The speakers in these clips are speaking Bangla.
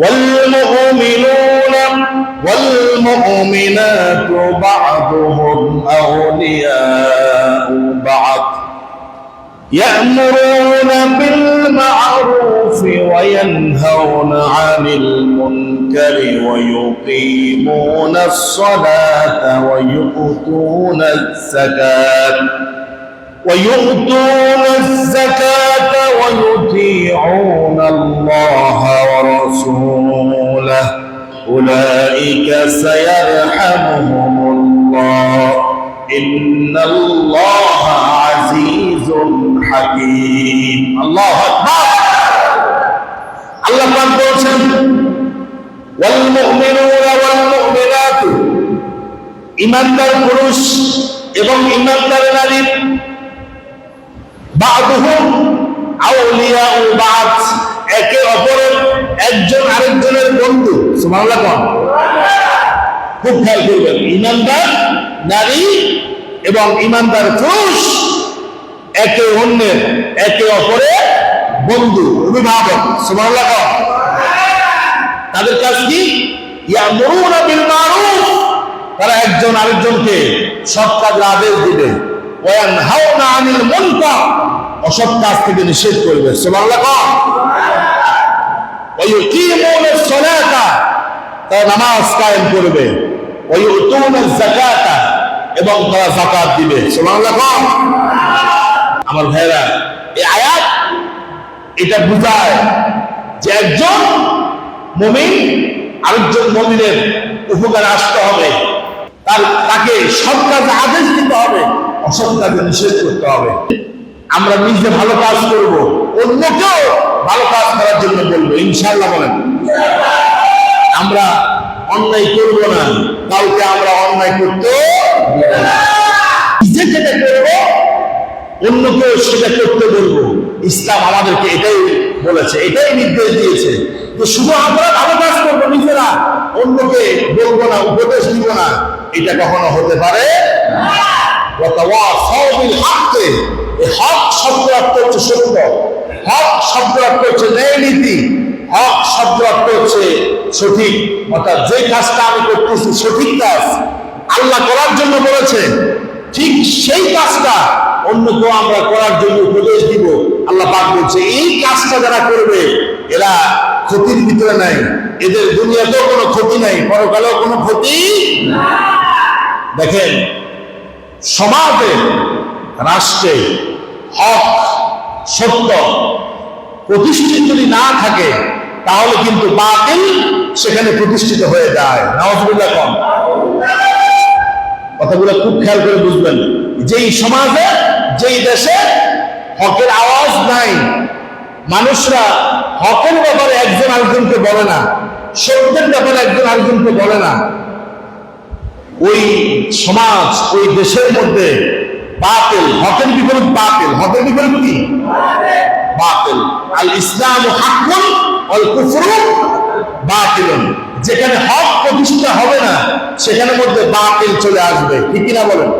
والمؤمنون والمؤمنات بعضهم أولياء بعض يأمرون بالمعروف وينهون عن المنكر ويقيمون الصلاة ويؤتون الزكاة ويطيعون الله ورسوله أولئك سيرحمهم الله إن الله عزيز حكيم الله أكبر الله বলছেন والمؤمنون والمؤمنات ঈমানদার পুরুষ এবং ঈমানদার নারী বা'দুহুম আউলিয়াউ বা'দ একে অপরের একজন আরেকজনের বন্ধু সুবহানাল্লাহ কোন খুব খেয়াল করবেন ঈমানদার নারী এবং ঈমানদার পুরুষ একে অন্যের একে অপরের বন্ধু অভিভাবক সুবহানাল্লাহ কোন তাদের কাজ কি ইয়ামুরুনা বিল মারুফ তারা একজন আরেকজনকে সৎ কাজের আদেশ দিবে ওয়া ইয়ানহাউনা আনিল মুনকার অসৎ কাজ থেকে নিষেধ করবে সুবহানাল্লাহ কোন ওয়া ইউকিমুনাস সালাতা তারা নামাজ কায়েম করবে ওয়া ইউতুনাজ যাকাতা এবং তারা যাকাত দিবে সুবহানাল্লাহ কোন আমার ভাইরা এই আয়াত এটা বোঝায় যে একজন মুমিন আরেকজন মুমিনের উপকারে আসতে হবে তাকে সৎ কাজে আদেশ দিতে হবে অসৎ কাজে নিষেধ করতে হবে আমরা নিজে ভালো কাজ করব অন্যকেও ভালো কাজ করার জন্য বলবো ইনশাআল্লাহ বলেন আমরা অন্যায় করব না কাউকে আমরা অন্যায় করতে নিজে যেটা করবো অন্যকেও সেটা করতে বলবো ইসলাম আমাদেরকে এটাই বলেছে এটাই নির্দেশ দিয়েছে যে শুধু আমরা ভালো কাজ করবো নিজেরা অন্যকে বলবো না উপদেশ দিব না এটা কখনো হতে পারে হক শব্দ অর্থ হচ্ছে সত্য হক শব্দ অর্থ হচ্ছে ন্যায় নীতি হক শব্দ অর্থ হচ্ছে সঠিক অর্থাৎ যে কাজটা আমি করতেছি সঠিক কাজ আল্লাহ করার জন্য বলেছে ঠিক সেই কাজটা অন্যকেও আমরা করার জন্য উপদেশ দিব আল্লাহ পাক বলছে এই কাজটা যারা করবে এরা ক্ষতির ভিতরে নাই এদের দুনিয়াতেও কোনো ক্ষতি নাই পরকালেও কোনো ক্ষতি দেখেন সমাজে রাষ্ট্রে হক সত্য প্রতিষ্ঠিত যদি না থাকে তাহলে কিন্তু বাতিল সেখানে প্রতিষ্ঠিত হয়ে যায় নাউযুবিল্লাহ কম কথাগুলো খুব খেয়াল করে বুঝবেন যেই সমাজে যেই দেশে হকের আওয়াজ নাই মানুষরা হকের ব্যাপারে একজন আরেকজনকে বলে না সত্যের ব্যাপারে একজন আরেকজনকে বলে না ওই সমাজ ওই দেশের মধ্যে বাতিল হকের বিপরীত বাতিল হকের বিপরীত কি বাতিল আল ইসলামু হাক্কুন ওয়াল কুফরু বাতিলুন যেখানে হক প্রতিষ্ঠা হবে না সেখানের মধ্যে বাতিল চলে আসবে ঠিক কি না বলেন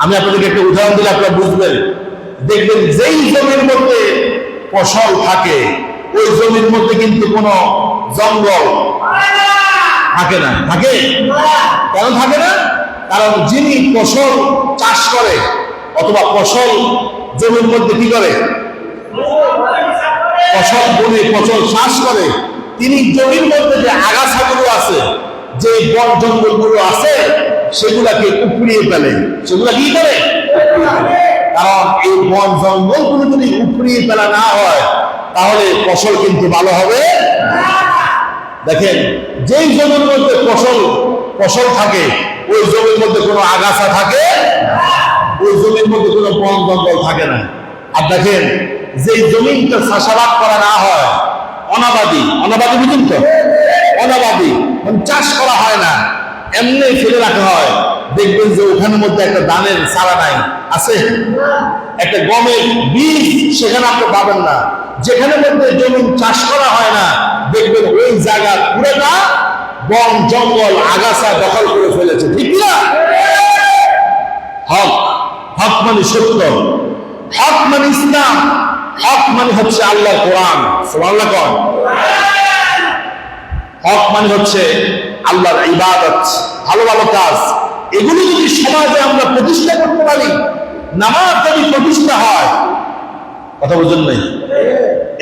আমি আপনাদেরকে একটা উদাহরণ দিলে আপনারা বুঝবেন দেখবেন যেই জমির মধ্যে ফসল থাকে ওই জমির মধ্যে কিন্তু কোনো জঙ্গল থাকে না থাকে কেন থাকে না কারণ যিনি ফসল চাষ করে অথবা ফসল জমির মধ্যে কি করে ফসল বনে ফসল চাষ করে তিনি জমির মধ্যে যে আগাছাগুলো আছে যে বন জঙ্গলগুলো আছে সেগুলাকে উপড়িয়ে ফেলে সেগুলা কি করে কারণ এই বন জঙ্গলগুলো যদি উপড়িয়ে ফেলা না হয় তাহলে ফসল কিন্তু ভালো হবে দেখেন যেই জমির মধ্যে ফসল থাকে ওই জমির মধ্যে কোনো আগাছা থাকে ওই জমির মধ্যে কোনো বন জঙ্গল থাকে না আর দেখেন যেই জমিনটা চাষাবাদ করা না হয় অনাবাদী বুঝুন তো অনাবাদী চাষ করা হয় না এমনি ফেলে রাখা হয় দেখবেন যে ওখানের মধ্যে একটা ধানের চারা নাই আছে একটা গমের বীজ সেখানে আপনি পাবেন না যেখানে মধ্যে জমিন চাষ করা হয় না দেখবেন ওই জায়গা পুরোটা বন জঙ্গল আগাছা দখল করে ফেলেছে ঠিক না হক মানে সত্য হক মানে ইসলাম হক মানে হচ্ছে আল্লাহর কোরআন সুবহানাল্লাহ হক মানে হচ্ছে আল্লাহর ইবাদত, ভালো ভালো কাজ। এগুলো যদি সমাজে আমরা প্রতিষ্ঠা করতে পারি, নামাজ যদি প্রতিষ্ঠা হয়, কথা বুঝেন নাই,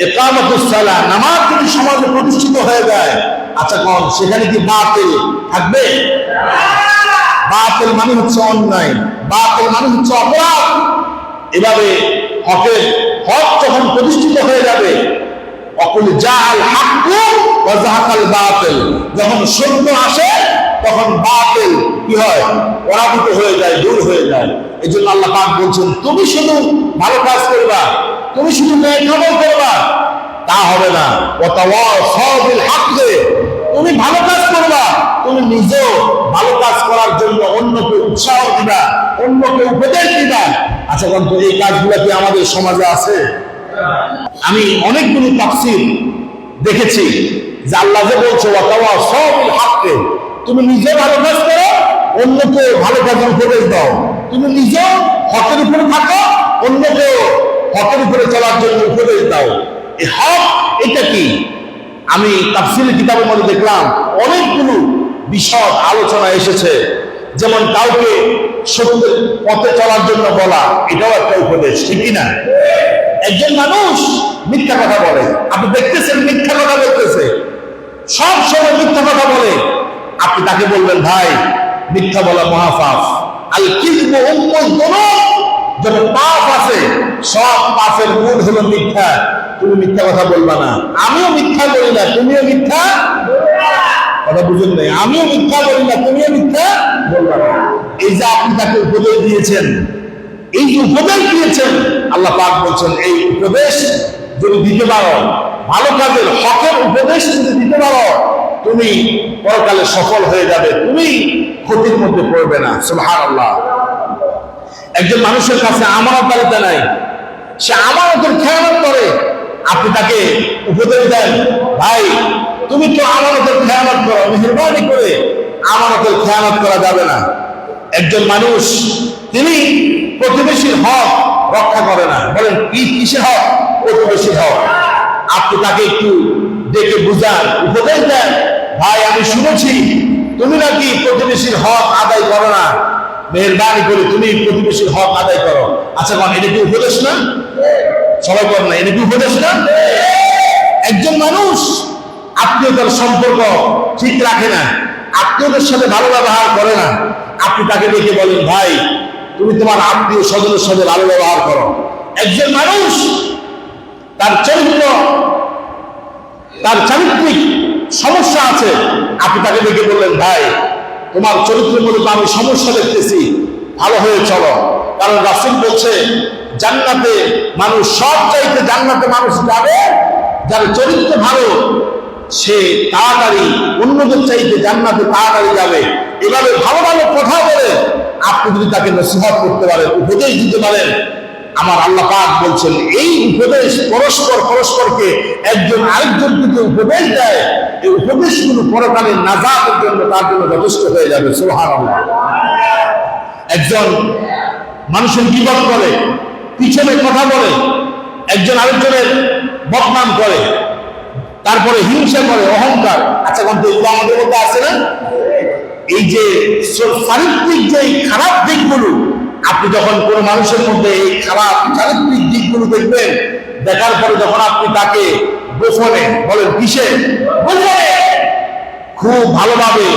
ইকামাতুস সালাহ, নামাজ যদি সমাজে প্রতিষ্ঠিত হয়ে যায়, আচ্ছা কোন সেখানে কি বাতিল থাকবে? বাতিল মানে হচ্ছে অন্যায়, বাতিল মানে হচ্ছে অপরাধ। এভাবে হক যখন প্রতিষ্ঠিত হয়ে যাবে, অকুল জাল হাক্কু ওয়া যাহাকাল বাতিল, যখন সত্য আসে তখন বাতিল কি হয়? পরাভূত হয়ে যায়, দূর হয়ে যায়। এই জন্য আল্লাহ পাক বলছেন, তুমি শুধু ভালো কাজ করবা, তুমি শুধু নেক আমল করবা, তা হবে না। ওয়াতাওয়াসাউ বিল হাক্কি, তুমি ভালো কাজ করবা, তুমি নিজেও ভালো কাজ করার জন্য অন্যকে উৎসাহ দিবা, অন্যকে উপদেশ দিবা। আচ্ছা বন্ধু, এই কাজগুলো কি আমাদের সমাজে আছে? আমি অনেকগুলো তাফসীর দেখেছি যে আল্লাহ যে বলছে ওয়াতাওয়াসাউ বিল হাক্কি, তুমি নিজে ভালো কাজ করো, অন্যকে ভালো কাজের উপদেশ দাও, তুমি নিজেও হকের উপরে থাকো, অন্যকে হকের উপরে চলার জন্য উপদেশ দাও। এই হক এটা কি? আমি তাফসীরের কিতাবের মধ্যে দেখলাম অনেকগুলো বিশদ আলোচনা এসেছে। যেমন কাউকে সত্যের পথে চলার জন্য বলা, এটাও একটা উপদেশ, ঠিক না? একজন মানুষ মিথ্যা কথা বলে, আপনি দেখতেছেন মিথ্যা কথা বলতেছে, সব সময় মিথ্যা কথা বলে, আপনি তাকে বলবেন ভাই মিথ্যা বলা মহাপাপ, আল কিযবু উম্মুয যুনুব, যত পাপ আছে সব পাপের মূল হলো মিথ্যা, তুমি মিথ্যা কথা বলবা না। আমিও মিথ্যা বলি না, তুমিও মিথ্যা, কথা বুঝুন নাই, আমিও মিথ্যা বলি না, তুমিও মিথ্যা বলবা না। এই যে আপনি তাকে উপদেশ দিয়েছেন, এই যে উপদেশ দিয়েছেন, আল্লাহ পাক বলছেন এই উপদেশ যদি দিতে পারো, ভালো কাজের হকের উপদেশ যদি দিতে পারো, তুমি পরকালে সফল হয়ে যাবে, তুমি ক্ষতির মধ্যে পড়বে না। সুবহানাল্লাহ। একজন মানুষের কাছে আমানতদারিতা নাই, সে আমানতের খেয়ানত করে, আপনি তাকে উপদেশ দেন ভাই তুমি তো আমানতের খেয়ানত করো, মেহেরবানি করে আমানতের খেয়ানত করা যাবে না। একজন মানুষ তিনি প্রতিবেশীর হক রক্ষা করে না, বলেন কি কিসের হক? প্রতিবেশীর হক। আপনি তাকে একটু ডেকে বুঝান, উপদেশ দেন, ভাই আমি শুনেছি তুমি নাকি প্রতিবেশীর হক আদায় করো না, মেহেরবানি করে তুমি প্রতিবেশীর হক আদায় করো। আচ্ছা কোন এটা কি উপদেশ না? সবাই করেন না, এটা কি উপদেশ না? একজন মানুষ আত্মীয়তার সম্পর্ক ঠিক রাখে না, আত্মীয়দের সাথে ভালো ব্যবহার করে না, আপনি তাকে ডেকে বলেন ভাই তুমি তোমার আত্মীয় স্বজনের সাথে ভালো ব্যবহার করো। একজন মানুষ তার চরিত্র, তার চারিত্রিক সমস্যা আছে, আপনি তাকে ডেকে বললেন ভাই তোমার চরিত্রের মধ্যে তো আমি সমস্যা দেখতেছি, ভালো হয়ে চলো। কারণ রাসূল বলছে জান্নাতে মানুষ সব চাইতে জান্নাতে মানুষ যাবে যার চরিত্র ভালো, সে তাড়াতাড়ি অন্যদের চাইতে জান্নাতে তাড়াতাড়ি যাবে। এভাবে ভালো ভালো কথা বলে আপনি যদি তাকে নসিহত করতে পারেন, উপদেশ দিতে পারেন, আমার আল্লাহ পাক বলছেন এই উপদেশ পরস্পরকে একজন আরেকজনকে যে উপদেশ দেয়, এই উপদেশগুলো পরকালের নাজাতের জন্য তার জন্য যথেষ্ট হয়ে যাবে। সুবহানাল্লাহ। একজন মানুষের গীবত করে, পিছনে কথা বলে, একজন আরেকজনের বদনাম করে, তারপরে হিংসা করে, অহংকার, আচ্ছা কিন্তু এগুলো আমাদের মধ্যে আছে না? এই যে চারিত্রিক যে খারাপ দিকগুলো, আপনি যখন কোনো মানুষের মধ্যে এই খারাপ চারিত্রিক দিকগুলো দেখবেন, দেখার পরে যখন আপনি তাকে গোপনে, বলেন কিসে, গোপনে খুব ভালোভাবে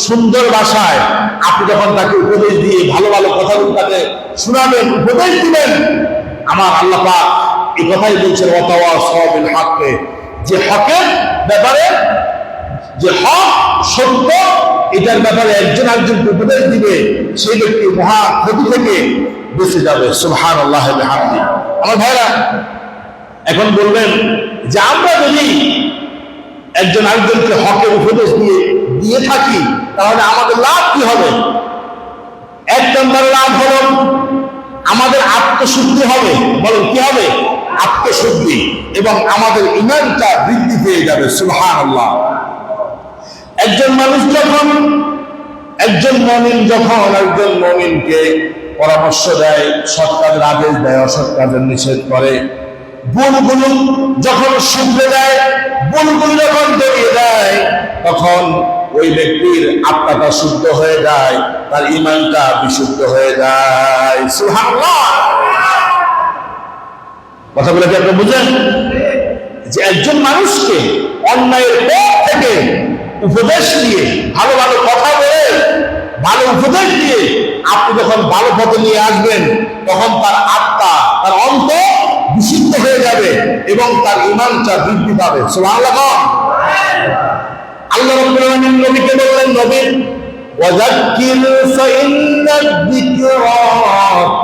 সুন্দর ভাষায় আপনি যখন তাকে উপদেশ দিয়ে ভালো ভালো কথাগুলো তাকে শোনাবেন, উপদেশ দিবেন, আমার আল্লাহ পাক এই কথাই বলছেন ওয়াতাওয়াসাউ বিল হাক্কি, যে হকের ব্যাপারে, যে হক সত্য এটার ব্যাপারে একজন আরেকজনকে উপদেশ দিবে, সেই ব্যক্তি মহা ক্ষতি থেকে বেঁচে যাবে। সুবহানাল্লাহ ওয়া বিহামদিহি। আমার ভাইরা এখন বলবেন যে আমরা যদি একজন আরেকজনকে হকের উপদেশ দিয়ে থাকি তাহলে আমাদের লাভ কি হবে? এক নম্বর লাভ হলো আমাদের আত্মশুদ্ধি হবে। বলুন কি হবে? আত্মশুদ্ধি, এবং আমাদের ঈমানটা বৃদ্ধি পেয়ে যাবে। সুবহানাল্লাহ। একজন মানুষ যখন, একজন মুমিন যখন একজন মুমিনকে পরামর্শ দেয়, সৎ কাজের আদেশ দেয়, অসৎ কাজের নিষেধ করে, ভুলগুলো যখন শুধরে দেয়, ভুলগুলো যখন ধরিয়ে দেয়, তখন ওই ব্যক্তির আত্মাটা শুদ্ধ হয়ে যায়, তার ঈমানটা বিশুদ্ধ হয়ে যায়। সুবহানাল্লাহ। কথাগুলো কি আপনি বুঝেন? যে একজন মানুষকে অন্যায়ের পথ থেকে উপদেশ দিয়ে, ভালো ভালো কথা বলে, ভালো উপদেশ দিয়ে আপনি যখন ভালো পথে নিয়ে আসবেন, তখন তার আত্মা, তার অন্তর বিশুদ্ধ হয়ে যাবে এবং তার ঈমানটা বৃদ্ধি পাবে। সুবহানাল্লাহ। আল্লাহ রাব্বুল আলামিন নবীকে বললেন, নবী ওয়াযাক্কির ফাইন্নাদ যিকরা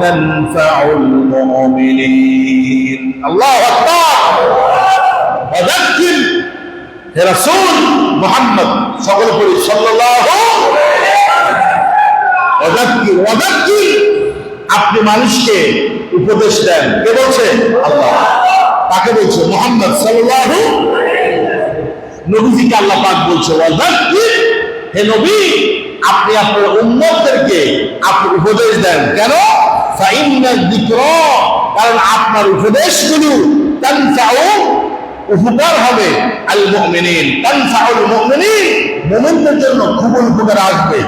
তানফাউল মুমিনিন। আল্লাহু আকবার। ওয়াযাক্কির, হে রাসূল মুহাম্মদ সকলে পড়ি সাল্লাল্লাহু ওয়াযাক্কির। ওয়াযাক্কির, আপনি মানুষকে উপদেশ দেন। কে বলছে? আল্লাহ। তাকে বলছে মুহাম্মদ সাল্লাল্লাহু, নবীজিকে আল্লাহ পাক বলছে ওয়াযাক্কির, হে নবী আপনি আপনার উম্মতদেরকে আপনি উপদেশ দেন। কেন? ফাইন্নায যিকরা, কারণ আপনার উপদেশগুলো তানফাউ, উপকার হবে, আল মুমিনিন, তানফাউল মুমিনিন, মুমিনদের জন্য খুব উপকার আসবে।